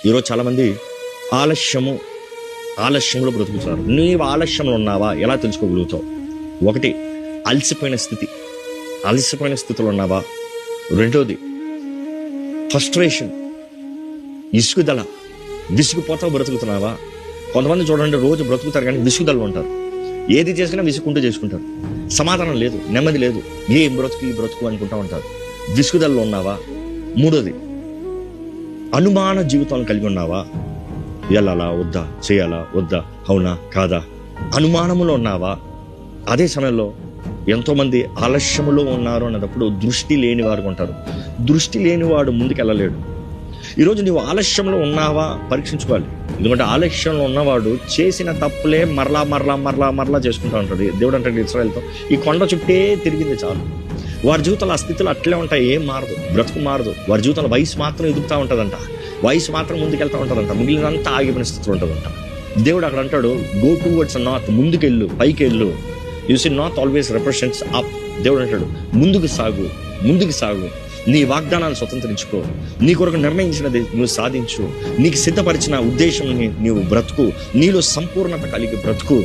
ఈరోజు చాలామంది ఆలస్యంలో బ్రతుకుతున్నారు. నీవు ఆలస్యంలో ఉన్నావా ఎలా తెలుసుకోగలుగుతావు? ఒకటి, అలసిపోయిన స్థితిలో ఉన్నావా? రెండోది, ఫ్రస్ట్రేషన్, విసుగుపోతావు బ్రతుకుతున్నావా? కొంతమంది చూడండి, రోజు బ్రతుకుతారు కానీ విసుగుదలలో ఉంటారు. ఏది చేసినా విసుకుంటూ చేసుకుంటారు. సమాధానం లేదు, నెమ్మది లేదు. ఏం బ్రతుకు అనుకుంటా ఉంటారు. విసుగుదలలో ఉన్నావా? మూడోది, అనుమాన జీవితాలను కలిగి ఉన్నావా? వెళ్ళాలా వద్దా, చేయాలా వద్దా, అవునా కాదా, అనుమానములో ఉన్నావా? అదే సమయంలో ఎంతోమంది ఆలస్యములో ఉన్నారు అన్నప్పుడు దృష్టి లేని వారు ఉంటారు. దృష్టి లేనివాడు ముందుకెళ్ళలేడు. ఈరోజు నీవు ఆలస్యంలో ఉన్నావా పరీక్షించుకోవాలి. ఎందుకంటే ఆలస్యంలో ఉన్నవాడు చేసిన తప్పులే మరలా చేసుకుంటా ఉంటాడు. దేవుడు అంటే ఇశ్రాయేలుతో, ఈ కొండ చుట్టే తిరిగింది చాలు. వారి జీవితంలో ఆ స్థితిలో అట్లే ఉంటాయి, ఏం మారదు, బ్రతుకు మారదు. వారి జీవితంలో వయసు మాత్రం ఎదుగుతూ ఉంటుందంట, వయసు మాత్రం ముందుకెళ్తూ ఉంటుందంట, మిగిలినంతా ఆగిపోయిన స్థితిలో ఉంటుందంట. దేవుడు అక్కడ అంటాడు, గో టువర్డ్స్ నార్త్, ముందుకెళ్ళు, పైకి వెళ్ళు. You see north always represents up. దేవుడు అంటాడు, ముందుకు సాగు, నీ వాగ్దానాన్ని స్వతంత్రించుకో, నీ కొరకు నిర్ణయించినది నువ్వు సాధించు, నీకు సిద్ధపరిచిన ఉద్దేశం నీవు బ్రతుకు, నీలో సంపూర్ణత కలిగి బ్రతుకు.